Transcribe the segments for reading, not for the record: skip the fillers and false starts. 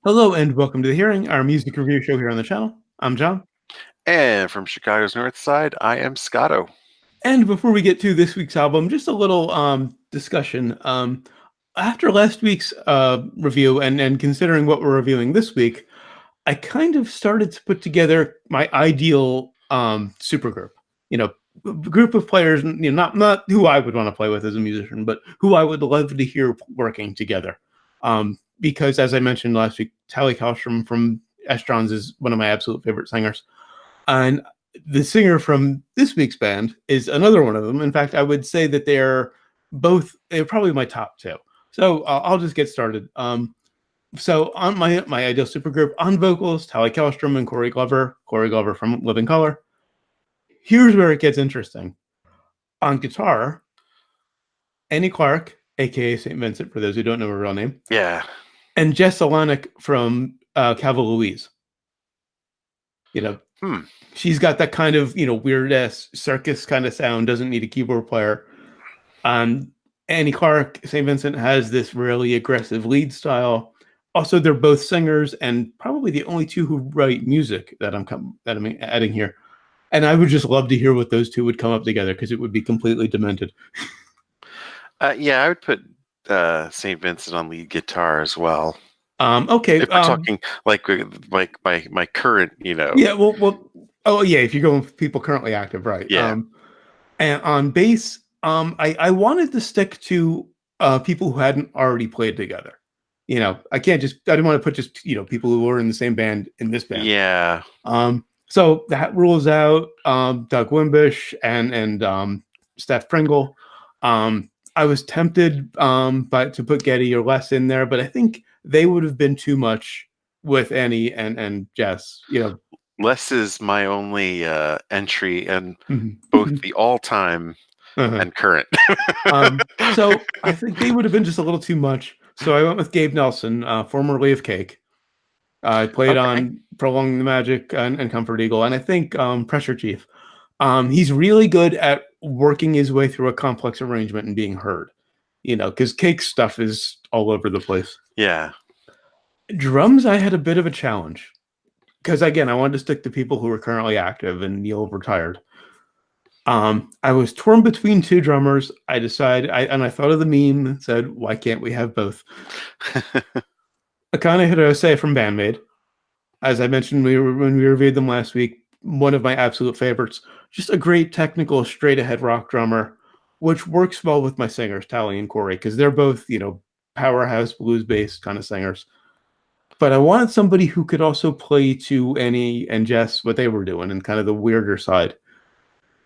Hello and welcome to The Hearing, our music review show here on the channel. I'm John. And from Chicago's North Side, I am Scotto. And before we get to this week's album, just a little discussion. After last week's review and considering what we're reviewing this week, I kind of started to put together my ideal supergroup. You know, group of players, you know, not who I would want to play with as a musician, but who I would love to hear working together. Because as I mentioned last week, Tally Kallstrom from Estrons is one of my absolute favorite singers. And the singer from this week's band is another one of them. In fact, I would say that they're probably my top two. So I'll just get started. So on my ideal supergroup, on vocals, Tally Kallstrom and Corey Glover from Living Colour. Here's where it gets interesting. On guitar, Annie Clark, aka St. Vincent, for those who don't know her real name. Yeah. And Jess Solanic from Cava Louise. You know, she's got that kind of, you know, weird ass circus kind of sound, doesn't need a keyboard player. Annie Clark, St. Vincent, has this really aggressive lead style. Also, they're both singers and probably the only two who write music that I'm adding here. And I would just love to hear what those two would come up together because it would be completely demented. Yeah, I would put St. Vincent on lead guitar as well. Okay. If we're talking like my current, you know. Yeah, well. Oh, yeah, if you're going with people currently active, right. Yeah. And on bass, I wanted to stick to people who hadn't already played together. You know, I didn't want to put just, you know, people who were in the same band in this band. Yeah. So that rules out Doug Wimbish and Steph Pringle. I was tempted to put Getty or Les in there, but I think they would have been too much with Annie and Jess. You know, Les is my only entry in both the all-time and current. So I think they would have been just a little too much. So I went with Gabe Nelson, formerly of Cake. I played on Prolonging the Magic and Comfort Eagle, and I think Pressure Chief. He's really good at working his way through a complex arrangement and being heard. You know, because Cake stuff is all over the place. Yeah. Drums, I had a bit of a challenge. Because, again, I wanted to stick to people who were currently active, and Neil retired. I was torn between two drummers. I decided, I thought of the meme and said, why can't we have both? Akane Hirose from Bandmate. As I mentioned when we reviewed them last week, one of my absolute favorites. Just a great technical, straight-ahead rock drummer, which works well with my singers, Tally and Corey, because they're both, you know, powerhouse blues-based kind of singers. But I wanted somebody who could also play to Annie and Jess what they were doing and kind of the weirder side.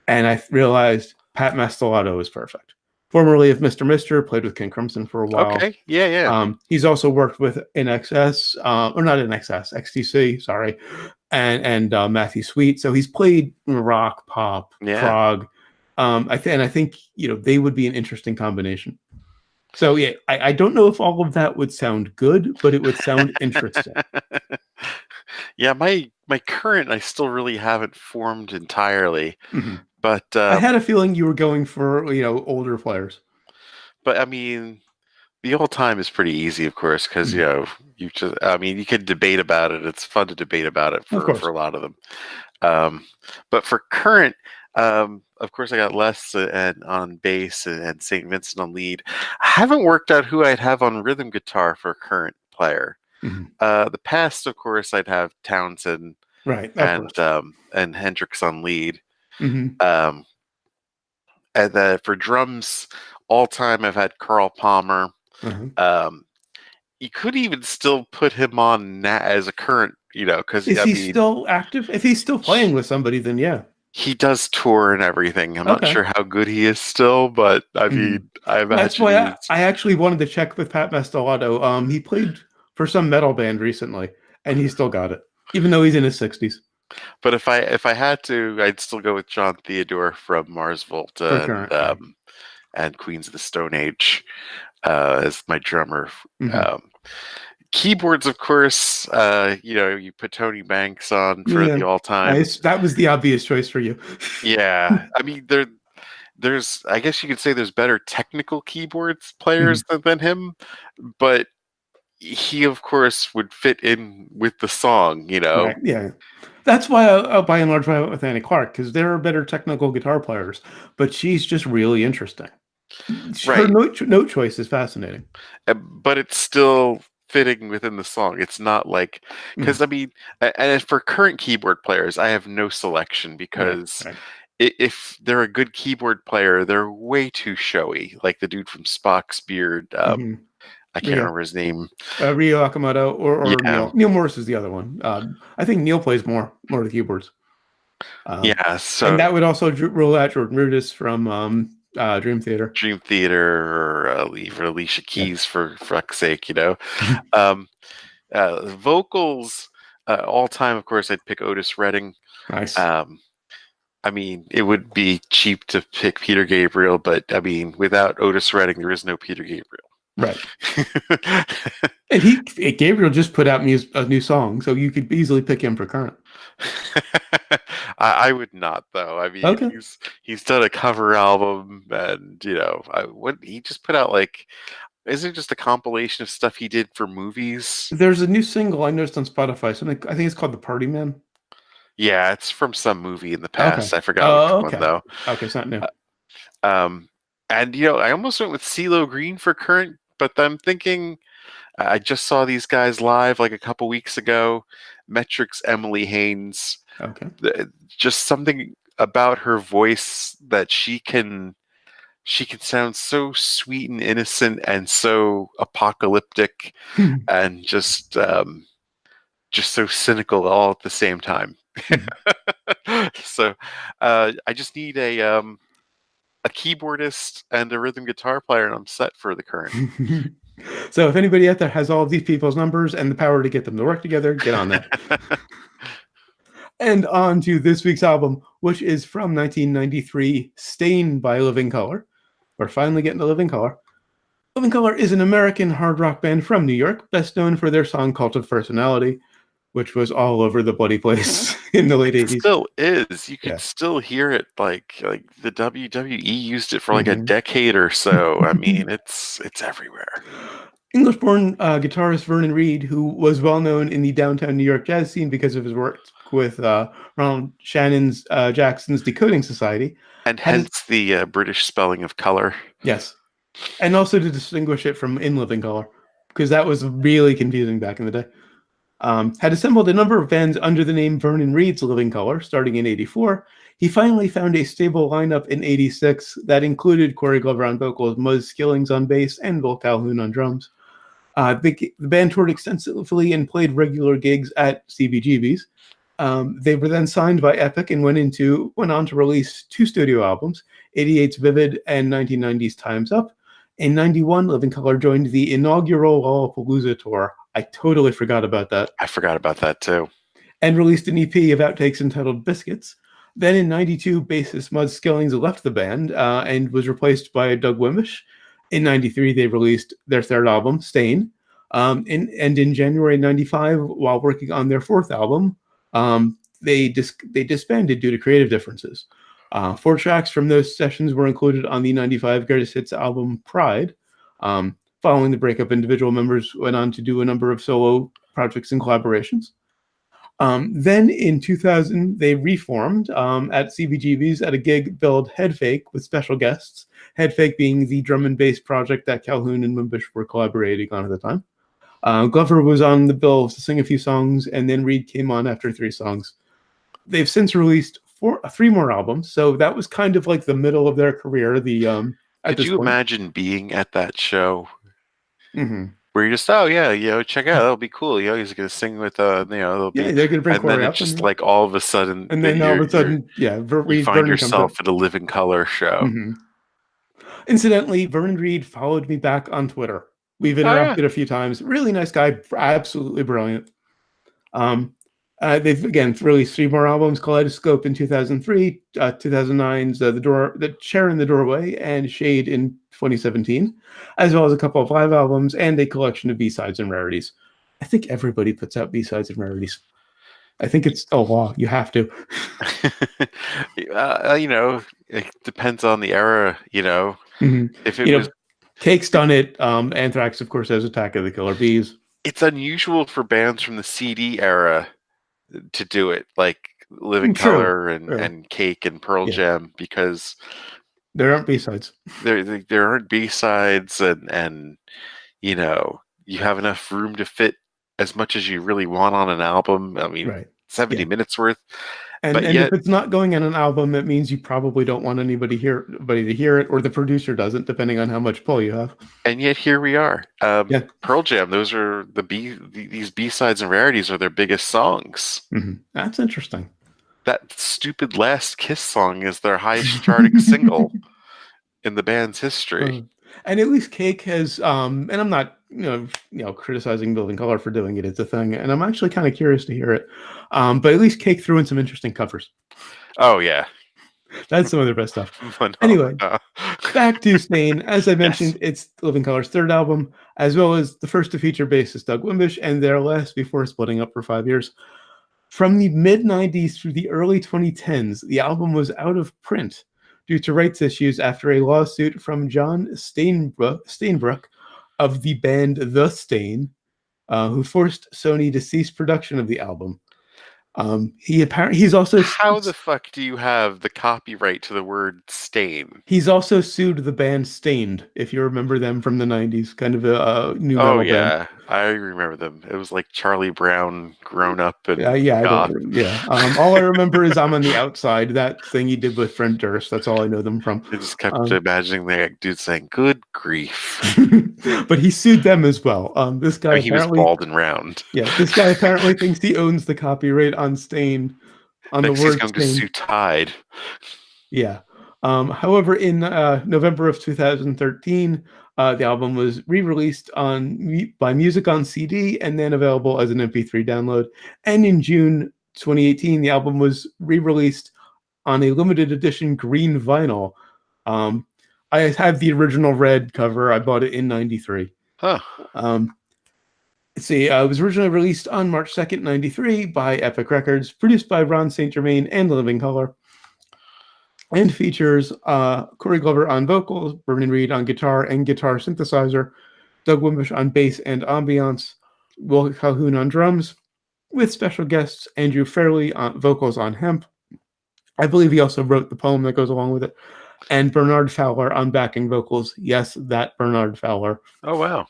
And I realized Pat Mastelotto is perfect. Formerly of Mr. Mister, played with King Crimson for a while. Okay, yeah. He's also worked with INXS, or not INXS, XTC, sorry, and Matthew Sweet. So he's played rock, pop, prog. I think, you know, they would be an interesting combination. So yeah, I don't know if all of that would sound good, but it would sound interesting. Yeah, my current I still really haven't formed entirely. But I had a feeling you were going for, you know, older players. But I mean, the old time is pretty easy, of course, because you know, you can debate about it. It's fun to debate about it for a lot of them. But for current, of course, I got Les on bass and St. Vincent on lead. I haven't worked out who I'd have on rhythm guitar for a current player. The past, of course, I'd have Townsend, right, and Hendrix on lead. And for drums, all time I've had Carl Palmer. You could even still put him on as a current, you know, because is he still active? If he's still playing with somebody, then yeah. He does tour and everything. I'm not sure how good he is still, but I mean, I imagine that's why I actually wanted to check with Pat Mastelotto. He played for some metal band recently, and he still got it, even though he's in his 60s. But if I had to, I'd still go with John Theodore from Mars Volta and Queens of the Stone Age as my drummer. Keyboards, of course, you know, you put Tony Banks on for the all-time. Nice. That was the obvious choice for you. Yeah, I mean, I guess you could say there's better technical keyboards players Mm-hmm. than him, but he of course would fit in with the song, you know. Right. Yeah. That's why I by and large I went with Annie Clark, because there are better technical guitar players, but she's just really interesting. Her Right. note choice is fascinating. But it's still fitting within the song. It's not like, Mm. because I mean, and for current keyboard players, I have no selection Right. because Right. if they're a good keyboard player, they're way too showy. Like the dude from Spock's Beard. Mm-hmm. I can't Rio. remember his name. Rio Akamoto or Yeah, Neil. Neil Morris is the other one. I think Neil plays more of the keyboards. yeah. And So that would also rule out Jordan Rudess from Dream Theater. Dream Theater or even Alicia Yeah. Keys for fuck's sake, you know. Um, Vocals, all time, of course, I'd pick Otis Redding. Nice. Um, I mean, it would be cheap to pick Peter Gabriel, but I mean, without Otis Redding, there is no Peter Gabriel. Right. And Gabriel just put out a new song, so you could easily pick him for current. I would not, though. I mean, Okay. he's done a cover album, and you know, he just put out like, isn't it just a compilation of stuff he did for movies? There's a new single I noticed on Spotify. Something I think it's called "The Party Man." Yeah, it's from some movie in the Okay. past. I forgot which Oh, one okay. though. Okay, it's not new. Um, and you know, I almost went with CeeLo Green for current, but I'm thinking I just saw these guys live like a couple weeks ago. Metric's Emily Haynes. Okay. Just something about her voice that she can sound so sweet and innocent and so apocalyptic and just so cynical all at the same time. So I just need a keyboardist and a rhythm guitar player, and I'm set for the current. So if anybody out there has all of these people's numbers and the power to get them to work together, get on that. And on to this week's album, which is from 1993, Stain by Living Colour. We're finally getting to Living Colour. Living Colour is an American hard rock band from New York, best known for their song Cult of Personality, which was all over the bloody place in the late It 80s. still is. You can Yeah. still hear it. Like the WWE used it for like a Mm-hmm. decade or so. I mean, it's everywhere. English-born guitarist Vernon Reid, who was well known in the downtown New York jazz scene because of his work with Ronald Shannon's Jackson's Decoding Society, And had hence the British spelling of color. yes, and also to distinguish it from In Living Color, because that was really confusing back in the day. Had assembled a number of bands under the name Vernon Reid's Living Colour, starting in '84. He finally found a stable lineup in '86 that included Corey Glover on vocals, Muzz Skillings on bass, and Bill Calhoun on drums. The band toured extensively and played regular gigs at CBGB's. They were then signed by Epic and went on to release 2 studio albums, '88's Vivid and 1990's Time's Up. In '91, Living Colour joined the inaugural Lollapalooza tour. I totally forgot about that. I forgot about that too. And released an EP of outtakes entitled Biscuits. Then in '92, bassist Muzz Skillings left the band and was replaced by Doug Wimbish. In '93, they released their 3rd album, Stain. And in January '95, while working on their 4th album, they disbanded due to creative differences. 4 tracks from those sessions were included on the '95 Greatest Hits album Pride. Following the breakup, individual members went on to do a number of solo projects and collaborations. Then in 2000, they reformed at CBGB's at a gig billed Headfake with special guests. Headfake being the drum and bass project that Calhoun and Wimbish were collaborating on at the time. Glover was on the bill to sing a few songs, and then Reid came on after 3 songs. They've since released 3 more albums, so that was kind of like the middle of their career. At Could this you point, imagine being at that show mm-hmm. where you're just, oh yeah, you know, check out, that'll be cool. You know, he's gonna sing with you know, there'll Yeah, be, they're gonna bring and then Corey it's up, just like all of a sudden and that then all of a sudden, yeah, you find Vernon comes up. yourself at a Living Color show. Mm-hmm. Incidentally, Vernon Reid followed me back on Twitter. We've interacted a few times. Really nice guy, absolutely brilliant. They've again released 3 more albums: Kaleidoscope in 2003, 2009's The Chair in the Doorway, and Shade in 2017, as well as a couple of live albums and a collection of B-sides and rarities. I think everybody puts out B-sides and rarities. I think it's a law. You have to. You know, it depends on the era, Mm-hmm. If it was, Cake's done it. Anthrax, of course, has Attack of the Killer Bees. it's unusual for bands from the CD era to do it, like Living True. Color and Cake and Pearl Jam, because there aren't B-sides. There aren't B-sides, and you have enough room to fit as much as you really want on an album. I mean, 70 minutes worth. And if it's not going on an album, it means you probably don't want anybody to hear it, or the producer doesn't, depending on how much pull you have. And yet here we are. Pearl Jam, those are these B-sides and rarities are their biggest songs. Mm-hmm. That's interesting. That stupid Last Kiss song is their highest charting single in the band's history. And at least Cake has, and I'm not, criticizing Living Color for doing it. It's a thing, and I'm actually kind of curious to hear it. But at least Cake threw in some interesting covers. Oh yeah, that's some of their best stuff. Anyway, back to Stain. As I mentioned, it's Living Color's third album, as well as the first to feature bassist Doug Wimbish, and their last before splitting up for 5 years. From the mid-90s through the early 2010s, the album was out of print due to rights issues after a lawsuit from John Steinbruck of the band The Stain, who forced Sony to cease production of the album. He's also... How the fuck do you have the copyright to the word stain? He's also sued the band Stained, if you remember them from the 90s, kind of a new metal band. I remember them. It was like Charlie Brown grown up and all I remember is I'm on the Outside, that thing he did with Fred Durst. That's all I know them from. I just kept imagining the dude saying, "Good grief." But he sued them as well. This guy he was bald and round. Yeah, this guy apparently thinks he owns the copyright on Stain, on the word he's going Stain. to sue Tide. Yeah. However, in November of 2013, the album was re-released by Music on CD and then available as an MP3 download. And in June 2018, the album was re-released on a limited edition green vinyl. I have the original red cover. I bought it in '93. Huh. Let's see. It was originally released on March 2nd, '93 by Epic Records, produced by Ron St. Germain and Living Color, and features Corey Glover on vocals, Vernon Reid on guitar and guitar synthesizer, Doug Wimbish on bass and ambiance, Will Calhoun on drums, with special guests Andrew Fairley on vocals on Hemp. I believe he also wrote the poem that goes along with it, and Bernard Fowler on backing vocals. Yes, that Bernard Fowler. Oh, wow.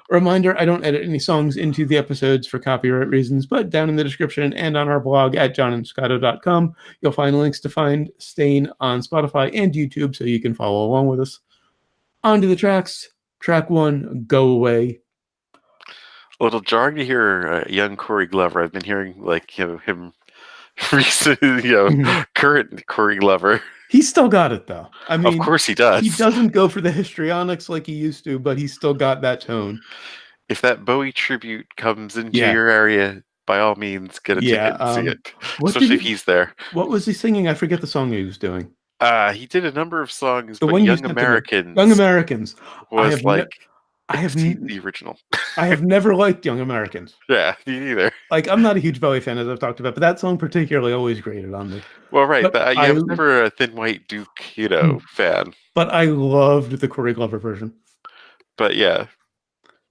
Reminder, I don't edit any songs into the episodes for copyright reasons, but down in the description and on our blog at johnandscotto.com, you'll find links to find Stain on Spotify and YouTube so you can follow along with us. On to the tracks. Track 1, Go Away. A little jarring to hear young Corey Glover. I've been hearing him recently, current Corey Glover. He's still got it, though. I mean, of course he does. He doesn't go for the histrionics like he used to, but he's still got that tone. If that Bowie tribute comes into your area, by all means, get a ticket and see it. Especially if he's there. What was he singing? I forget the song he was doing. He did a number of songs, but Young Americans. Young Americans was the original. I have never liked Young Americans. Yeah, me neither. I'm not a huge Bowie fan, as I've talked about, but that song particularly always grated on me. Well, right. I was never a Thin White Duke, fan. But I loved the Corey Glover version. But yeah.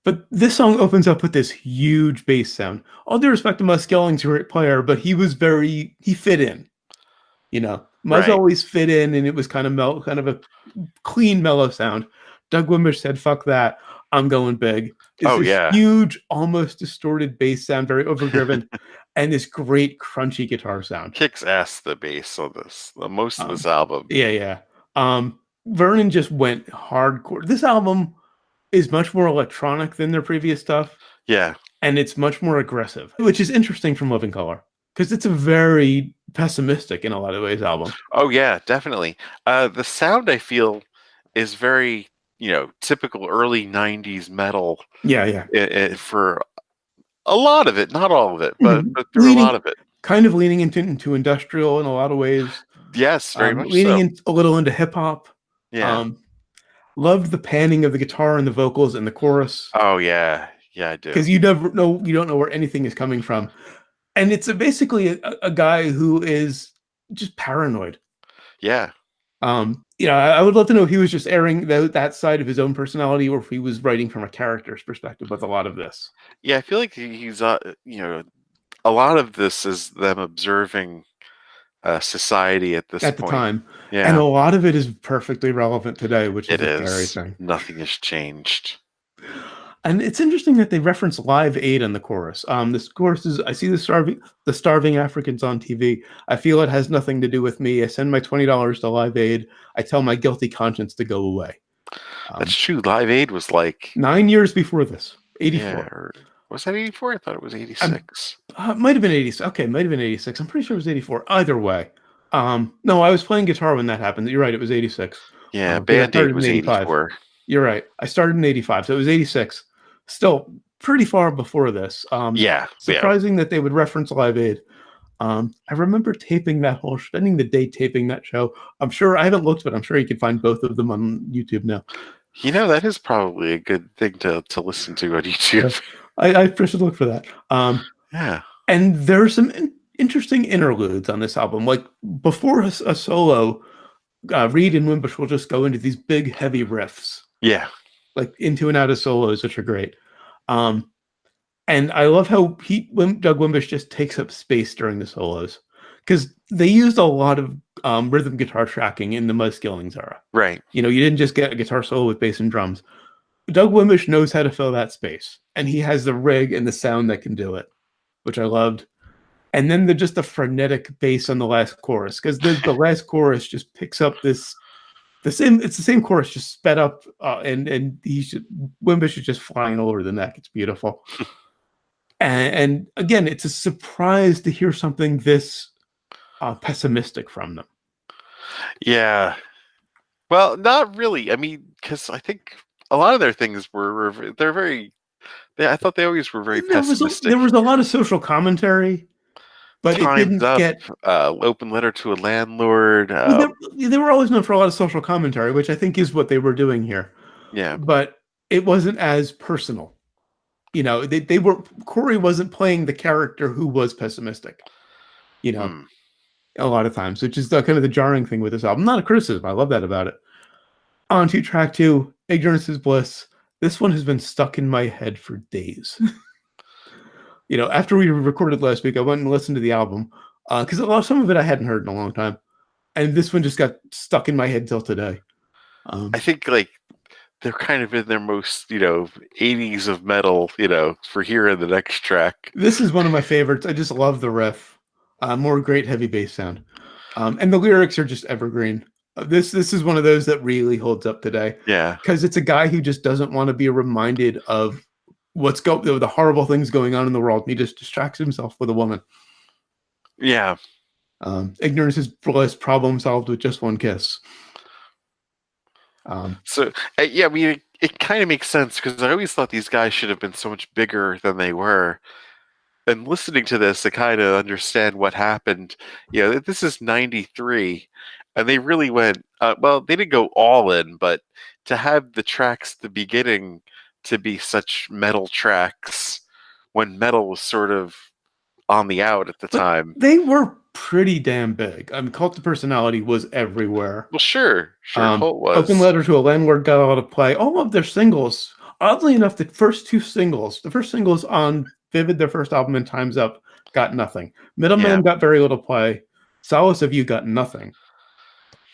But this song opens up with this huge bass sound. All due respect to Muskelling's a great player, but he fit in. Muzz always fit in, and it was kind of a clean, mellow sound. Doug Wimbish said, "Fuck that, I'm going big." It's huge, almost distorted bass sound, very overdriven, and this great crunchy guitar sound. Kicks ass, the bass on this, most of this album. Yeah. Vernon just went hardcore. This album is much more electronic than their previous stuff. Yeah. And it's much more aggressive, which is interesting from Living Color, because it's a very pessimistic, in a lot of ways, album. Oh, yeah, definitely. The sound, I feel, is very... typical early 90s metal. Yeah. For a lot of it, not all of it, but through a lot of it. Kind of leaning into industrial in a lot of ways. Yes, very much leaning a little into hip hop. Yeah. Loved the panning of the guitar and the vocals and the chorus. Oh yeah, I do. Because you don't know where anything is coming from, and it's basically a guy who is just paranoid. Yeah. I would love to know if he was just airing that side of his own personality, or if he was writing from a character's perspective with a lot of this. Yeah, I feel like he's a lot of this is them observing society at this At the point. time, and a Yeah, lot of it is perfectly relevant today, which is it a scary is. thing. Nothing has changed. And it's interesting that they reference Live Aid in the chorus. This chorus is, I see the starving Africans on TV. I feel it has nothing to do with me. I send my $20 to Live Aid. I tell my guilty conscience to go away. That's true. Live Aid was like, 9 years before this, yeah, 84. or was that 84? I thought it was I'm 86. might have been 86. Okay, might have been 86. I'm pretty sure it was 84. Either way. No, I was playing guitar when that happened. You're right, it was 86. Yeah, Because I Band Aid started in was 85. 84. You're right. I started in 85, so it was 86. Still pretty far before this. Yeah, yeah. Surprising that they would reference Live Aid. I remember spending the day taping that show. I'm sure I haven't looked, but I'm sure you can find both of them on YouTube now. That is probably a good thing to listen to on YouTube. I should look for that. Yeah. And there are some interesting interludes on this album. Like before a solo, Reid and Wimbush will just go into these big, heavy riffs. Yeah. Like into and out of solos, which are great. And I love how Doug Wimbush just takes up space during the solos, because they used a lot of rhythm guitar tracking in the Muskillings era. Right. You didn't just get a guitar solo with bass and drums. Doug Wimbush knows how to fill that space, and he has the rig and the sound that can do it, which I loved. And then just the frenetic bass on the last chorus, because the last chorus just picks up it's the same chorus, just sped up, and Wimbush is just flying over the neck. It's beautiful. And again, it's a surprise to hear something this pessimistic from them. Yeah. Well, not really. I mean, because I think a lot of their things they're very. I thought they always were very pessimistic. There was a lot of social commentary, but it Time's didn't Up, get. Open Letter to a Landlord. They were always known for a lot of social commentary, which I think is what they were doing here. Yeah. But it wasn't as personal. Corey wasn't playing the character who was pessimistic. A lot of times, which is kind of the jarring thing with this album. Not a criticism. I love that about it. On to track 2, Ignorance is Bliss. This one has been stuck in my head for days. After we recorded last week, I went and listened to the album, because some of it I hadn't heard in a long time. And this one just got stuck in my head till today. I think they're kind of in their most, 80s of metal, for here in the next track. This is one of my favorites. I just love the riff. More great heavy bass sound. And the lyrics are just evergreen. This is one of those that really holds up today. Yeah. Because it's a guy who just doesn't want to be reminded of the horrible things going on in the world. He just distracts himself with a woman. Yeah. Ignorance is bliss, problem solved with just one kiss. Yeah, I mean, it kind of makes sense, because I always thought these guys should have been so much bigger than they were. And listening to this, I kind of understand what happened. This is 93, and they really went, well, they didn't go all in, but to have the tracks at the beginning to be such metal tracks when metal was sort of on the out at the time. They were pretty damn big. I mean, Cult of Personality was everywhere. Well, sure, Cult was. Open Letter to a Landlord got a lot of play. All of their singles, oddly enough, the first singles on Vivid, their first album, and Time's Up, got nothing. Middleman got very little play. Solace of You got nothing.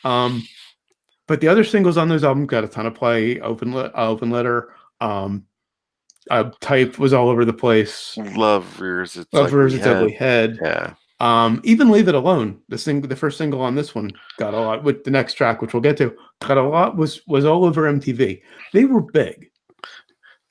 But the other singles on those albums got a ton of play. Open Letter, Type was all over the place. Love Rears Its Ugly Head. Yeah. Even Leave It Alone, the first single on this one, got a lot. With the next track, which we'll get to, got a lot. Was all over MTV. They were big.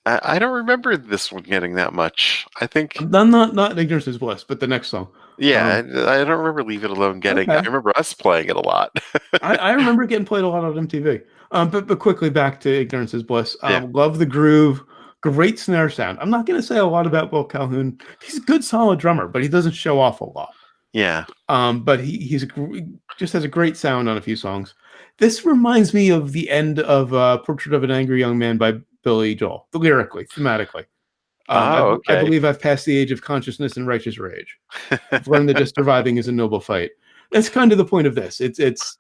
I don't remember this one getting that much. I think not Ignorance is Bliss, but the next song. Yeah, I don't remember Leave It Alone getting. Okay. I remember us playing it a lot. I remember getting played a lot on MTV. But quickly back to Ignorance is Bliss. Love the groove. Great snare sound. I'm not going to say a lot about Will Calhoun. He's a good, solid drummer, but he doesn't show off a lot. Yeah. But he just has a great sound on a few songs. This reminds me of the end of Portrait of an Angry Young Man by Billy Joel, lyrically, thematically. Okay. I believe I've passed the age of consciousness and righteous rage. I've learned that just surviving is a noble fight. That's kind of the point of this. It's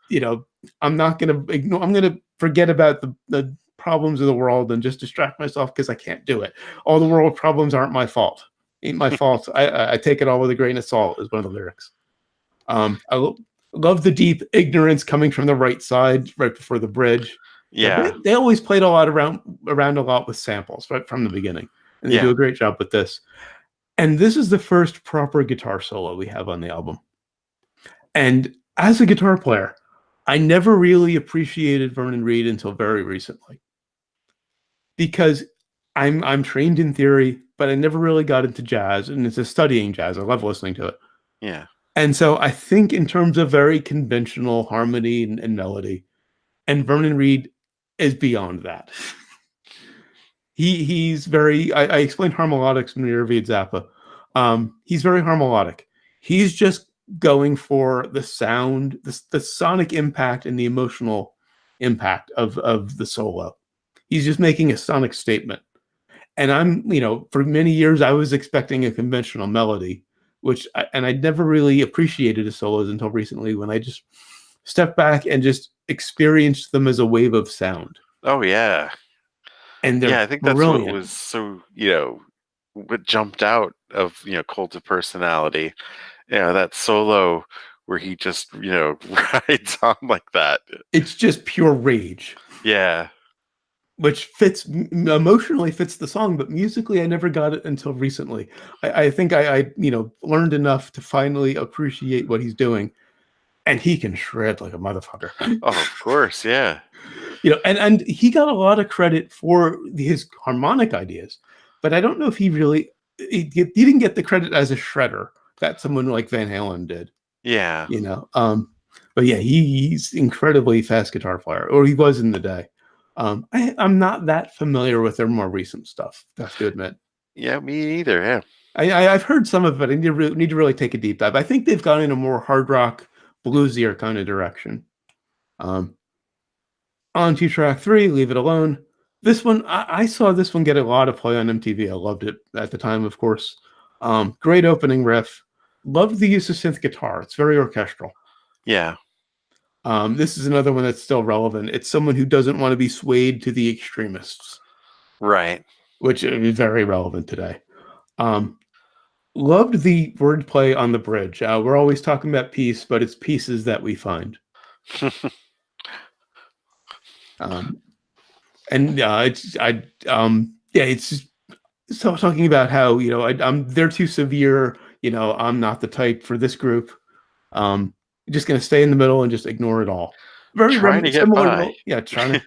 I'm not gonna ignore. I'm gonna forget about the problems of the world and just distract myself because I can't do it. All the world problems aren't my fault. Ain't my fault. I take it all with a grain of salt is one of the lyrics. Love the deep ignorance coming from the right side right before the bridge. Yeah. They always played a lot around a lot with samples right from the beginning, and they do a great job with this. And this is the first proper guitar solo we have on the album. And as a guitar player, I never really appreciated Vernon Reid until very recently, because I'm trained in theory, but I never really got into jazz and into studying jazz. I love listening to it. Yeah. And so I think in terms of very conventional harmony and melody, and Vernon Reid is beyond that. He's very. I explained harmonics when we reviewed Zappa. He's very harmonic. He's just going for the sound, the sonic impact, and the emotional impact of the solo. He's just making a sonic statement. And for many years I was expecting a conventional melody, and I'd never really appreciated his solos until recently when I just stepped back and just experienced them as a wave of sound. Oh yeah. And they're I think brilliant. That's what was so, what jumped out of, Cult of Personality. That solo where he just, rides on like that. It's just pure rage. Yeah. Which emotionally fits the song, but musically I never got it until recently. I think I learned enough to finally appreciate what he's doing. And he can shred like a motherfucker. Oh, of course, yeah. And he got a lot of credit for his harmonic ideas, but I don't know if he didn't get the credit as a shredder that someone like Van Halen did. Yeah. But yeah, he's incredibly fast guitar player, or he was in the day. I'm not that familiar with their more recent stuff, I have to admit. Yeah, me either. Yeah. I've heard some of it. I need to really take a deep dive. I think they've gone in a more hard rock, bluesier kind of direction. On to track 3, Leave It Alone. This one, I saw this one get a lot of play on MTV. I loved it at the time, of course. Great opening riff. Loved the use of synth guitar. It's very orchestral. Yeah. This is another one that's still relevant. It's someone who doesn't want to be swayed to the extremists. Right. Which is very relevant today. Loved the wordplay on the bridge. We're always talking about peace, but it's pieces that we find. It's just so talking about how they're too severe. I'm not the type for this group. Just gonna stay in the middle and just ignore it all. Very trying to get by.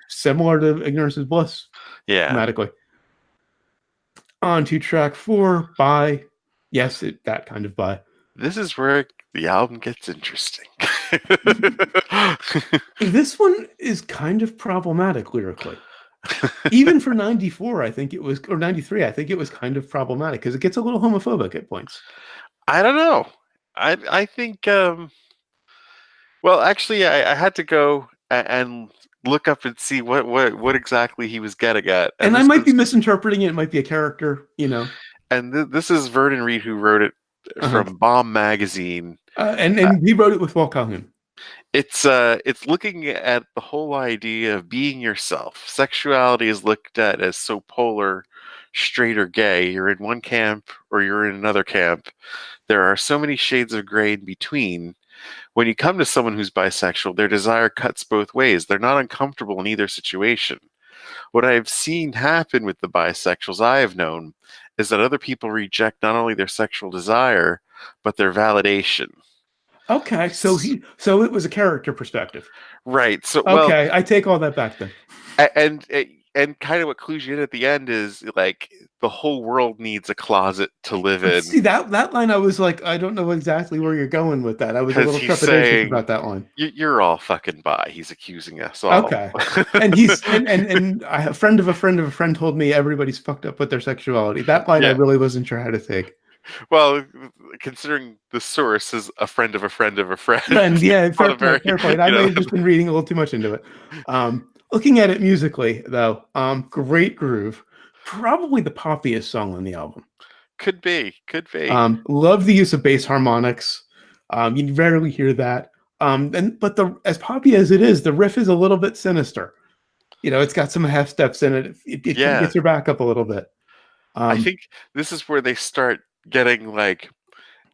Similar to Ignorance is Bliss. Yeah. Dramatically. On to track 4, Bye. Yes, that kind of Bye. This is where the album gets interesting. This one is kind of problematic lyrically. Even for 94, I think it was, or 93, I think it was kind of problematic because it gets a little homophobic at points. I don't know. I think, well, actually, I had to go and look up and see what exactly he was getting at. And I might be misinterpreting it. It might be a character, And this is Vernon Reid who wrote it from Bomb Magazine. And he wrote it with Walt Calhoun. It's looking at the whole idea of being yourself. Sexuality is looked at as so polar, straight or gay. You're in one camp or you're in another camp. There are so many shades of gray in between. When you come to someone who's bisexual, their desire cuts both ways. They're not uncomfortable in either situation. What I've seen happen with the bisexuals I have known is that other people reject not only their sexual desire, but their validation. Okay, so it was a character perspective. Right. So okay, I take all that back then. And kind of what clues you in at the end is like the whole world needs a closet to live in. See that line, I was like, I don't know exactly where you're going with that. I was a little trepidatious about that line. You're all fucking bi. He's accusing us all. Okay, and he's and a friend of a friend of a friend told me everybody's fucked up with their sexuality. That line I really wasn't sure how to take. Well, considering the source is a friend of a friend of a friend. Yeah, fair point. I may have just been reading a little too much into it. Looking at it musically, though, great groove. Probably the poppiest song on the album. Could be. Love the use of bass harmonics. You rarely hear that. But as poppy as it is, the riff is a little bit sinister. It's got some half steps in it. It kind of Yeah. gets your back up a little bit. I think this is where they start getting like,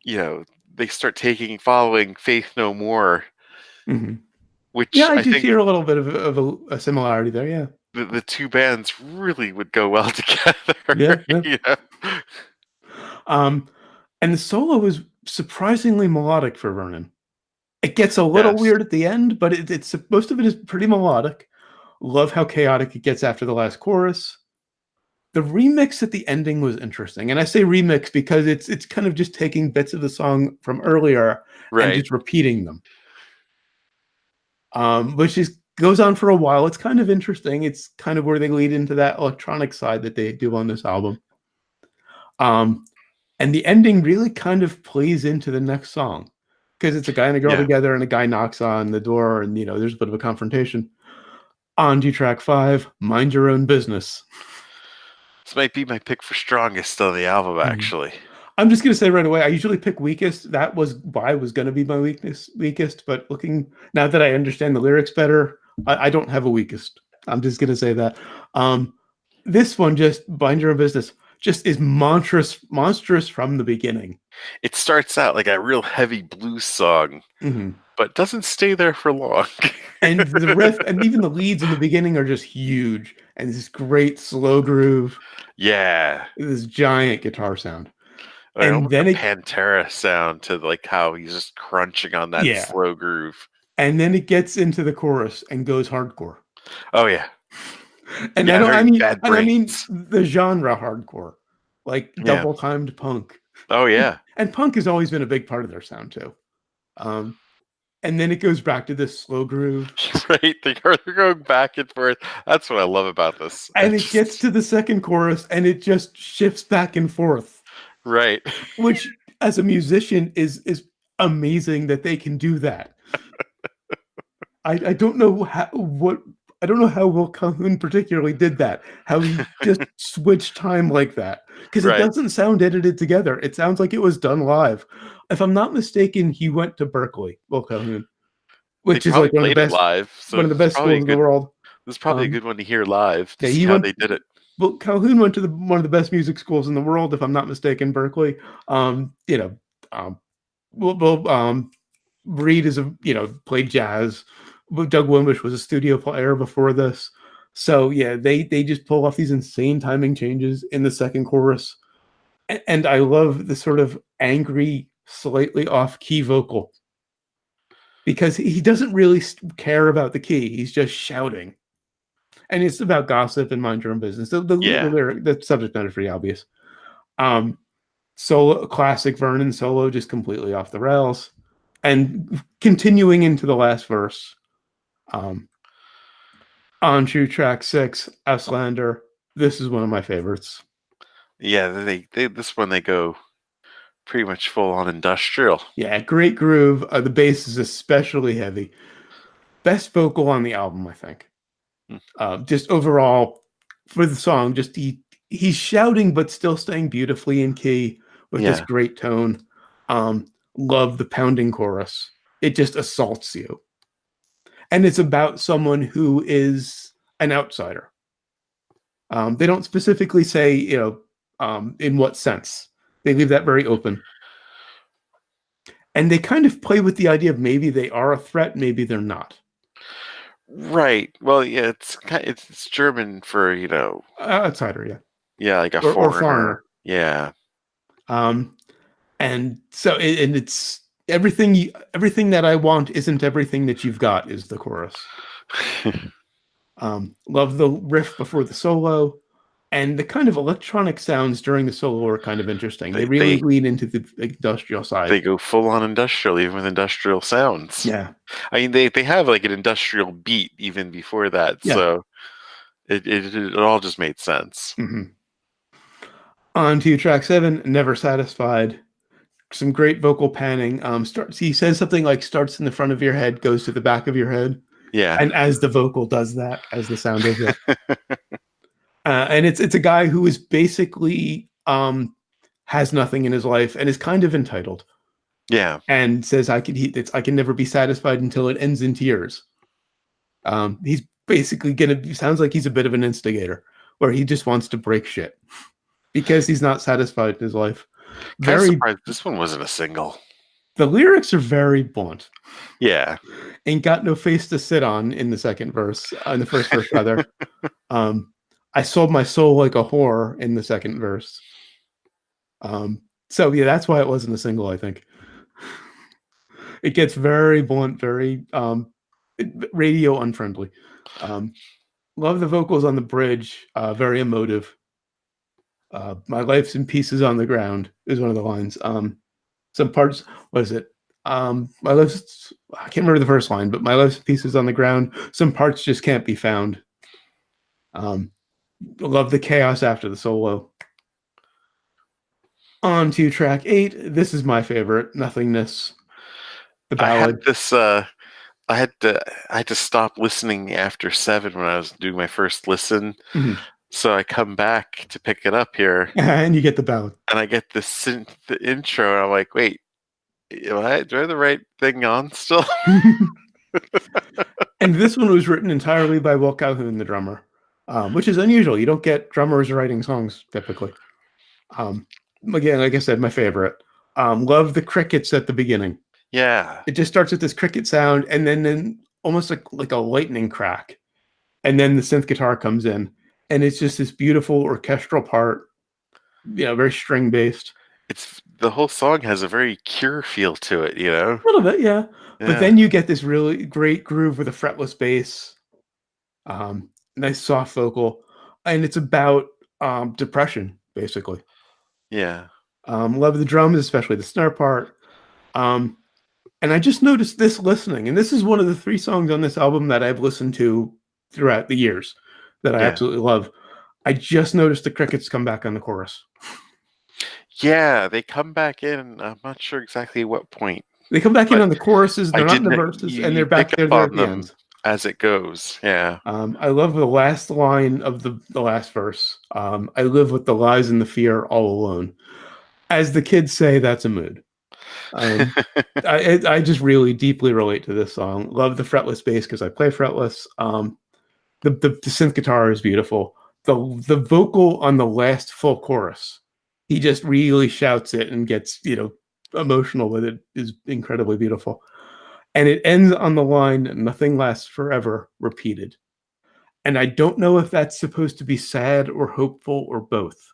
they start following Faith No More, mhm. Yeah, which I I do think hear a little bit of a similarity there. Yeah, the two bands really would go well yeah, together. yeah. Um, and the solo is surprisingly melodic for Vernon. It gets a little Yes. weird at the end, but it's most of it is pretty melodic. Love how chaotic it gets after the last chorus. The remix at the ending was interesting, and I say remix because it's kind of just taking bits of the song from earlier and Right. just repeating them, which is goes on for a while. It's kind of interesting. It's kind of where they lead into that electronic side that they do on this album. Um, and the ending really kind of plays into the next song because it's a guy and a girl Yeah. together, and a guy knocks on the door, and there's a bit of a confrontation. On to track 5, Mind Your Own Business. This might be my pick for strongest on the album, Mhm. actually. I'm just gonna say right away, I usually pick weakest. That was why was gonna be my weakest. But looking now that I understand the lyrics better, I don't have a weakest. I'm just gonna say that. Um, this one, just Mind Your Own Business, just is monstrous from the beginning. It starts out like a real heavy blues song, Mhm. but doesn't stay there for long. And the riff and even the leads in the beginning are just huge, and this great slow groove, Yeah. this giant guitar sound. Like And almost a then Pantera sound to like how he's just crunching on that yeah, slow groove. and then it gets into the chorus and goes hardcore. Oh yeah. And Yeah, very bad I mean brains. the genre hardcore, like Yeah. double timed punk. Oh yeah. And punk has always been a big part of their sound too. Um, and then it goes back to this slow groove, Right. They're going back and forth. That's what I love about this. I and it gets just to the second chorus, and it just shifts back and forth, right. which as a musician is amazing that they can do that. I don't know I don't know how Will Calhoun particularly did that. How he just switched time like that because it Right. doesn't sound edited together. It sounds like it was done live. If I'm not mistaken, he went to Berkeley, Will Calhoun, They which is probably like played it live, so one of the this is best probably a schools in the good world. this is probably a Um, good one to hear live to yeah, see he how went. they did it. Well, Calhoun went to one of the best music schools in the world, if I'm not mistaken, Berkeley. You know, um, Reid is played jazz. Doug Wimbish was a studio player before this, so yeah, they just pull off these insane timing changes in the second chorus, and I love the sort of angry, slightly off key vocal because he doesn't really care about the key. He's just shouting, and it's about gossip and mind your own business. Yeah. The subject matter is pretty obvious. Um, Solo classic Vernon solo just completely off the rails, and continuing into the last verse. Um, on to track 6, Auslander. This is one of my favorites. Yeah, they this one they go pretty much full on industrial. Yeah, great groove. The bass is especially heavy. Best vocal on the album, I think. Hmm. Just overall for the song, just he's shouting but still staying beautifully in key with this Yeah. great tone. Love the pounding chorus. It just assaults you. And it's about someone who is an outsider. They don't specifically say, in what sense. They leave that very open. And they kind of play with the idea of maybe they are a threat, maybe they're not. Right. Well, yeah, it's German for, Outsider, yeah. yeah, like a Or foreigner. foreigner. Yeah. And so, and it's everything that I want isn't everything that you've got is the chorus. Love the riff before the solo. And the kind of electronic sounds during the solo are kind of interesting. They really lean into the industrial side. They go full on industrial, even with industrial sounds. Yeah. I mean, they have like an industrial beat even before that. Yeah. So it all just made sense. Mm-hmm. On to track 7, Never Satisfied. Some great vocal panning. He says something like starts in the front of your head, goes to the back of your head. Yeah. And as the vocal does that, as the sound does that. And it's a guy who is basically has nothing in his life and is kind of entitled. Yeah. and says I can never be satisfied until it ends in tears. He's basically sounds like he's a bit of an instigator, where he just wants to break shit because he's not satisfied in his life. Kind of Very, surprised this one wasn't a single. the lyrics are very blunt. Yeah. Ain't got no face to sit on in the second verse, in the first verse rather. I sold my soul like a whore in the second verse. So yeah, that's why it wasn't a single, I think. It gets very blunt, very radio unfriendly. Love the vocals on the bridge, very emotive. My life's in pieces on the ground is one of the lines. Some parts, what is it? My life's, I can't remember the first line, but my life's in pieces on the ground. Some parts just can't be found. Love the chaos after the solo. On to track 8. This is my favorite, Nothingness. The ballad. I had to stop listening after 7 when I was doing my first listen. Mm-hmm. So I come back to pick it up here, and you get the ballad, and I get the intro, and I'm like, wait, do I have the right thing on still? And this one was written entirely by Will Calhoun, the drummer, which is unusual. You don't get drummers writing songs typically. Again, like I said, my favorite. Love the crickets at the beginning. Yeah. It just starts with this cricket sound, and then almost like a lightning crack, and then the synth guitar comes in, and it's just this beautiful orchestral part. Very string based. It's the whole song has a very Cure feel to it, A little bit, yeah. But then you get this really great groove with a fretless bass, nice soft vocal, and it's about depression, basically. Yeah. Love the drums, especially the snare part. And I just noticed this listening, and this is one of the 3 songs on this album that I've listened to throughout the years that I absolutely love. I just noticed the crickets come back on the chorus. Yeah, they come back in. I'm not sure exactly what point. They come back in on the choruses. They're not in the verses, and they're back there at the end as it goes. Yeah. I love the last line of the last verse. I live with the lies and the fear all alone. As the kids say, that's a mood. I just really deeply relate to this song. Love the fretless bass because I play fretless. The synth guitar is beautiful. The vocal on the last full chorus, he just really shouts it and gets emotional with it, is incredibly beautiful. And it ends on the line, "Nothing lasts forever," repeated. And I don't know if that's supposed to be sad or hopeful or both.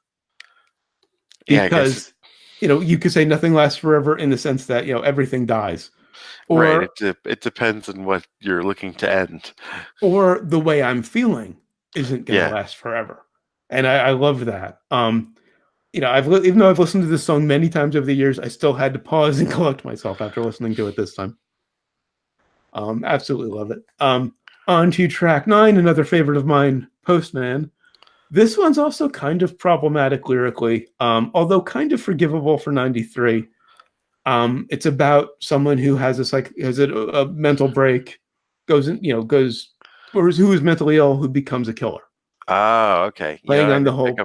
Because you could say nothing lasts forever in the sense that everything dies, or right. It depends on what you're looking to end, or the way I'm feeling isn't going to last forever. And I love that. Even though I've listened to this song many times over the years, I still had to pause and collect myself after listening to it this time. Absolutely love it. On to track 9, another favorite of mine, Postman. This one's also kind of problematic lyrically, although kind of forgivable for 93. It's about someone who has a mental break, who is mentally ill, who becomes a killer. Oh, okay. Playing on the whole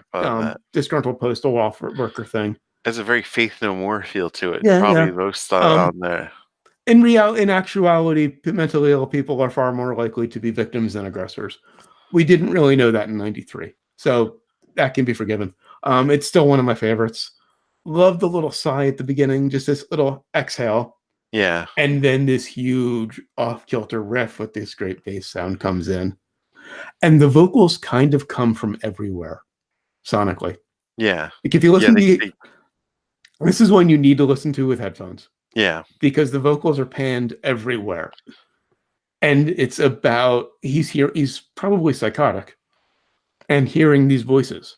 disgruntled postal worker thing. There's a very Faith No More feel to it. Yeah, probably most on there. In actuality, mentally ill people are far more likely to be victims than aggressors. We didn't really know that in 93. So that can be forgiven. It's still one of my favorites. Love the little sigh at the beginning, just this little exhale. Yeah. And then this huge off-kilter riff with this great bass sound comes in. And the vocals kind of come from everywhere, sonically. Yeah. Like if you listen this is one you need to listen to with headphones. Yeah. Because the vocals are panned everywhere. And it's about, he's probably psychotic. And hearing these voices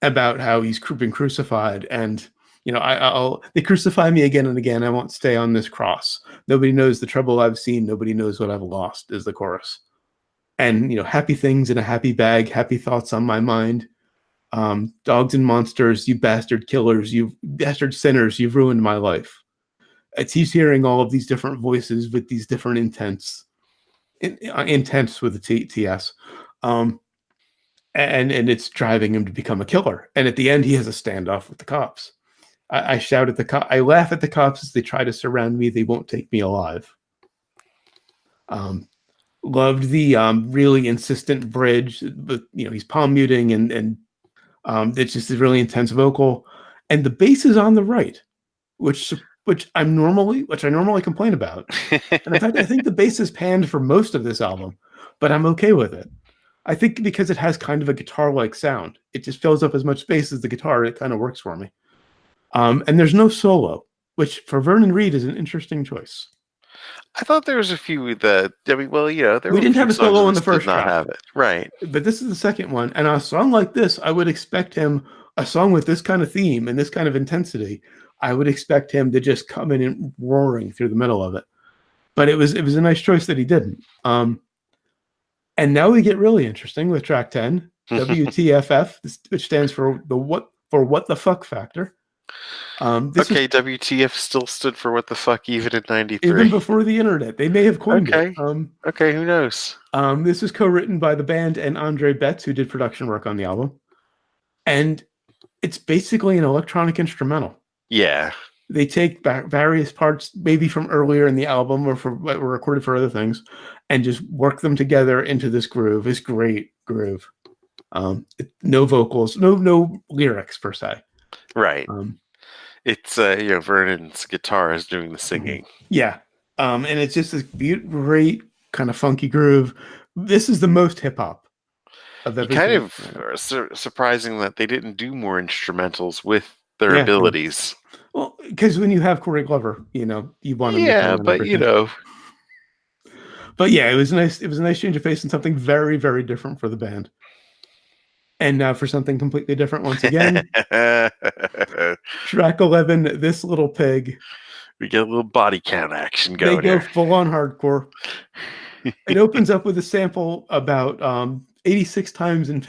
about how he's been crucified, and they crucify me again and again. I won't stay on this cross. Nobody knows the trouble I've seen. Nobody knows what I've lost, is the chorus. And happy things in a happy bag, happy thoughts on my mind. Dogs and monsters, you bastard killers, you bastard sinners, you've ruined my life. He's hearing all of these different voices with these different intents with the TS. And it's driving him to become a killer. And at the end, he has a standoff with the cops. I shout at the cop. I laugh at the cops as they try to surround me. They won't take me alive. Loved the really insistent bridge, but he's palm muting and it's just a really intense vocal, and the bass is on the right, which I normally complain about. And in fact, I think the bass is panned for most of this album, but I'm okay with it. I think because it has kind of a guitar-like sound, it just fills up as much space as the guitar. It kind of works for me. And there's no solo, which for Vernon Reid is an interesting choice. I thought there was a few that we didn't have a solo in the first not track. Have it right, but this is the second one, and a song like this, I would expect him, a song with this kind of theme and this kind of intensity, I would expect him to just come in and roaring through the middle of it. But it was a nice choice that he didn't. And now we get really interesting with track 10, WTFF, which stands for what the fuck factor. WTF still stood for what the fuck even in 93. Even before the internet. They may have coined it. Okay, who knows? This was co-written by the band and Andre Betts, who did production work on the album. And it's basically an electronic instrumental. Yeah. They take various parts, maybe from earlier in the album or from what were recorded for other things, and just work them together into this groove, this great groove. No vocals, no lyrics per se. Right. It's Vernon's guitar is doing the singing. Yeah. And it's just this great kind of funky groove. This is the most hip hop of everything. Kind of surprising that they didn't do more instrumentals with their abilities. Well, because when you have Corey Glover, you want to. Yeah, but But yeah, it was nice. It was a nice change of pace and something very, very different for the band. And now for something completely different once again. Track 11, This Little Pig. We get a little body count action going. They go full on hardcore. It opens up with a sample about 86 times in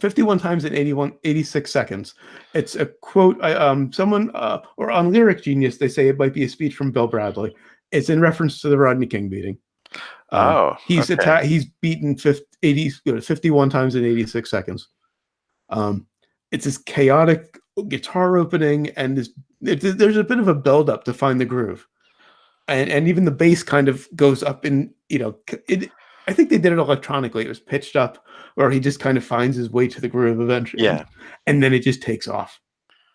51 times in 86 seconds. It's a quote. Someone or on Lyric Genius, they say it might be a speech from Bill Bradley. It's in reference to the Rodney King beating. He's beaten 51 times in 86 seconds. It's this chaotic guitar opening, and there's a bit of a build up to find the groove, and even the bass kind of goes up in I think they did it electronically. It was pitched up, where he just kind of finds his way to the groove eventually. Yeah, and then it just takes off,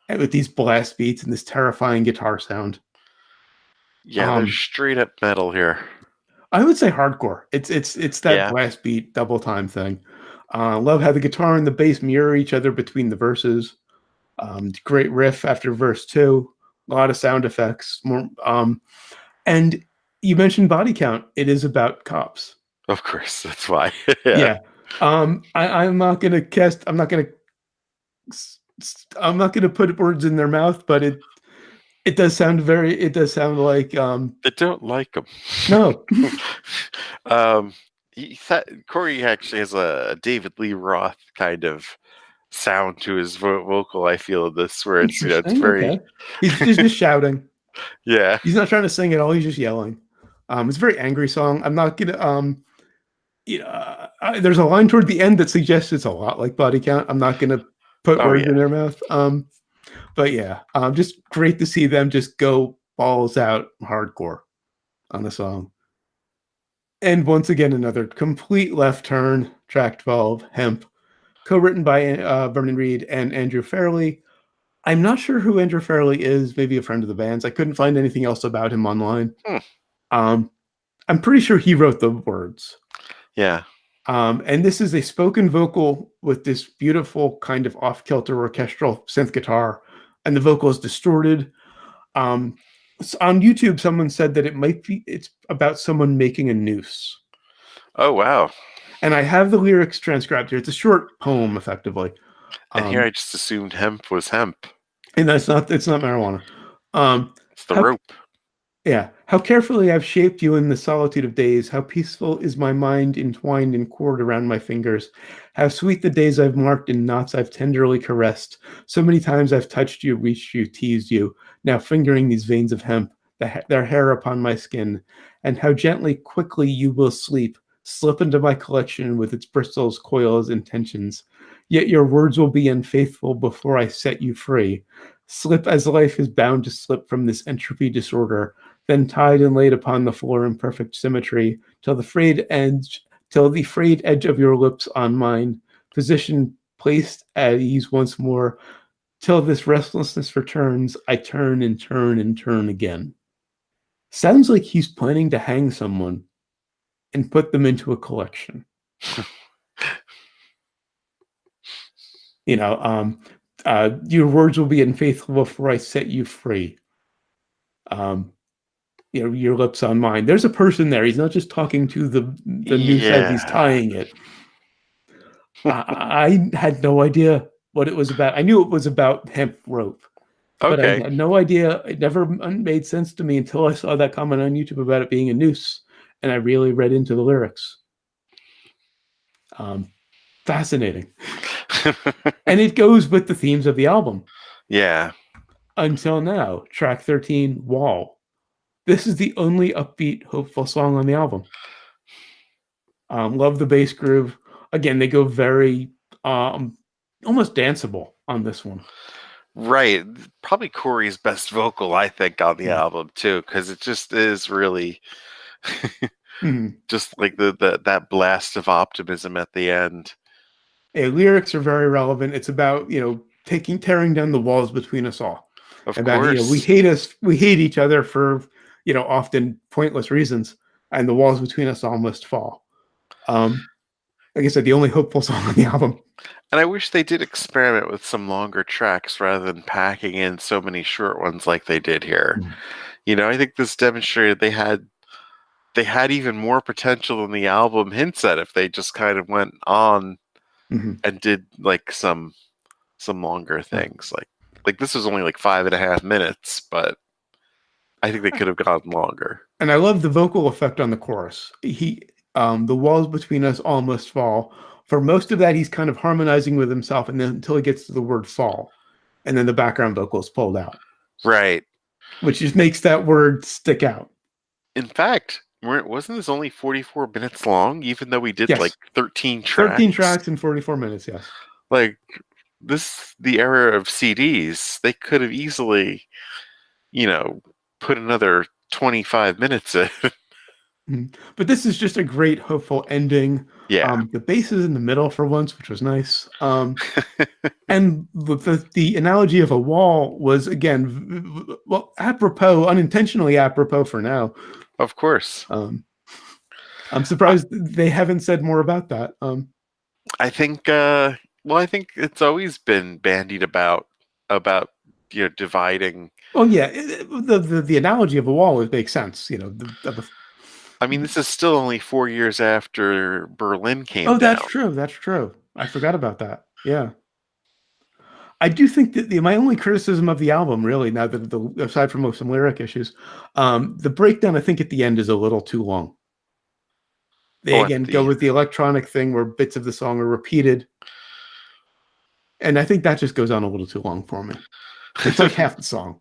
and with these blast beats and this terrifying guitar sound. Yeah, they're straight up metal here. I would say hardcore. It's that blast beat double time thing. Love how the guitar and the bass mirror each other between the verses. Great riff after verse 2. A lot of sound effects. And you mentioned body count. It is about cops. Of course, that's why. Yeah. I'm not gonna put words in their mouth, but it does sound like they don't like him. No. Corey actually has a David Lee Roth kind of sound to his vocal. I feel this where it's it's very. Okay. He's just shouting. Yeah, he's not trying to sing at all. He's just yelling. It's a very angry song. I'm not gonna there's a line toward the end that suggests it's a lot like Body Count. I'm not gonna put words in their mouth. But yeah, just great to see them just go balls out hardcore on the song. And once again, another complete left turn, track 12, Hemp, co-written by Vernon Reid and Andrew Fairley. I'm not sure who Andrew Fairley is, maybe a friend of the band's. I couldn't find anything else about him online. I'm pretty sure he wrote the words. Yeah. And this is a spoken vocal with this beautiful kind of off-kilter orchestral synth guitar, and the vocal is distorted. On YouTube, someone said that it's about someone making a noose. Oh, wow. And I have the lyrics transcribed here. It's a short poem, effectively. And here I just assumed hemp was hemp. And it's not marijuana. It's the rope. Yeah. How carefully I've shaped you in the solitude of days. How peaceful is my mind entwined in cord around my fingers. How sweet the days I've marked in knots I've tenderly caressed. So many times I've touched you, reached you, teased you. Now fingering these veins of hemp, their hair upon my skin. And how gently, quickly you will slip into my collection with its bristles, coils, and tensions. Yet your words will be unfaithful before I set you free. Slip as life is bound to slip from this entropy disorder, then tied and laid upon the floor in perfect symmetry, till the frayed edge of your lips on mine, position placed at ease once more, till this restlessness returns, I turn and turn and turn again. Sounds like he's planning to hang someone and put them into a collection. Your words will be unfaithful before I set you free. Your lips on mine. There's a person there. He's not just talking to the noose as he's tying it. I had no idea what it was about. I knew it was about hemp rope, but I had no idea. It never made sense to me until I saw that comment on YouTube about it being a noose, and I really read into the lyrics. Fascinating. And it goes with the themes of the album. Yeah. Until now, track 13, Wall. This is the only upbeat, hopeful song on the album. Love the bass groove. Again, they go very almost danceable on this one. Right. Probably Corey's best vocal, I think, on the album too, because it just is really just like that blast of optimism at the end. Lyrics are very relevant. It's about, tearing down the walls between us all. Of course. We hate each other for, often pointless reasons, and the walls between us all must fall. Like I said, the only hopeful song on the album. And I wish they did experiment with some longer tracks rather than packing in so many short ones like they did here. I think this demonstrated they had even more potential than the album hints at if they just kind of went on and did like some longer things. Like this was only like 5.5 minutes, but I think they could have gone longer. And I love the vocal effect on the chorus. The walls between us all must fall. For most of that, he's kind of harmonizing with himself, and then until he gets to the word fall, and then the background vocal is pulled out. Right. Which just makes that word stick out. In fact, wasn't this only 44 minutes long, even though we did like 13 tracks? 13 tracks in 44 minutes, yes. Like, the era of CDs, they could have easily, put another 25 minutes in. But this is just a great, hopeful ending. Yeah. The bass is in the middle for once, which was nice. And the analogy of a wall was, again, apropos, unintentionally apropos for now. Of course. I'm surprised they haven't said more about that. I think, I think it's always been bandied about dividing. Oh yeah, the analogy of a wall makes sense. I mean, this is still only 4 years after Berlin came down. Oh, that's true. That's true. I forgot about that. Yeah. I do think that my only criticism of the album, really, now that aside from some lyric issues, the breakdown, I think, at the end is a little too long. They go with the electronic thing where bits of the song are repeated. And I think that just goes on a little too long for me. It's like half the song.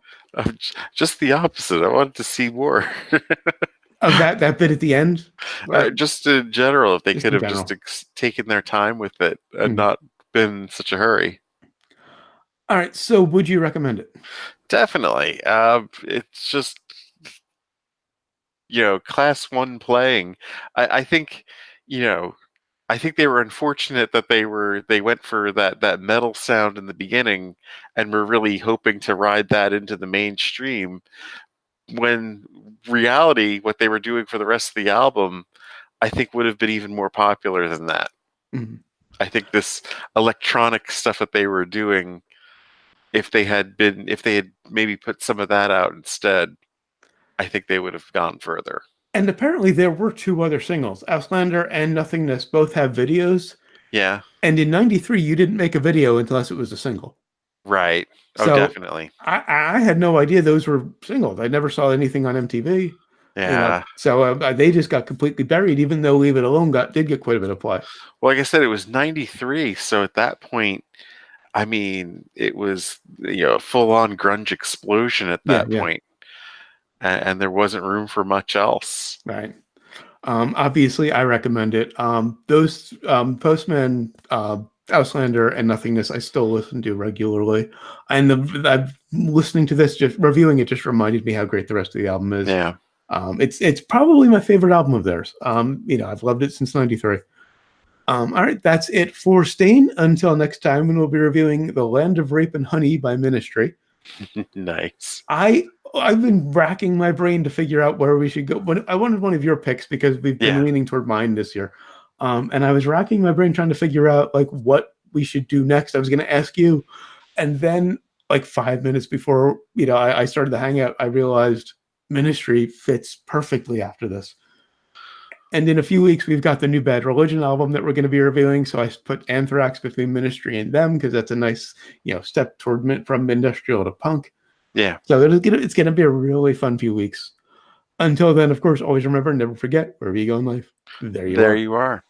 Just the opposite. I wanted to see more. Of that bit at the end? Just in general, if they could have just taken their time with it and not been in such a hurry. All right, so would you recommend it? Definitely. It's just, class 1 playing. I think, I think they were unfortunate that they went for that metal sound in the beginning and were really hoping to ride that into the mainstream, when reality, what they were doing for the rest of the album, I think would have been even more popular than that. I think this electronic stuff that they were doing, if they had maybe put some of that out instead, I think they would have gone further. And apparently there were 2 other singles. Auslander and Nothingness both have videos. Yeah. And in 93, you didn't make a video unless it was a single. Right. Oh, so definitely. I had no idea those were singles. I never saw anything on MTV. Yeah. So they just got completely buried, even though Leave It Alone did get quite a bit of play. Well, like I said, it was 93. So at that point, I mean, it was, a full-on grunge explosion at that point. And there wasn't room for much else. Right. Obviously, I recommend it. Those Postman Outlander and Nothingness I still listen to regularly, and I'm listening to this, just reviewing it, just reminded me how great the rest of the album is. Yeah. It's probably my favorite album of theirs. I've loved it since '93. All right, that's it for Stain. Until next time, when we'll be reviewing The Land of Rape and Honey by Ministry. Nice. I've been racking my brain to figure out where we should go. I wanted one of your picks because we've been leaning toward mine this year. And I was racking my brain trying to figure out like what we should do next. I was going to ask you, and then like 5 minutes before I started the hangout, I realized Ministry fits perfectly after this. And in a few weeks, we've got the new Bad Religion album that we're going to be reviewing. So I put Anthrax between Ministry and them because that's a nice step toward from industrial to punk. Yeah. So it's going to be a really fun few weeks. Until then, of course, always remember, never forget, wherever you go in life, there you are. There you are.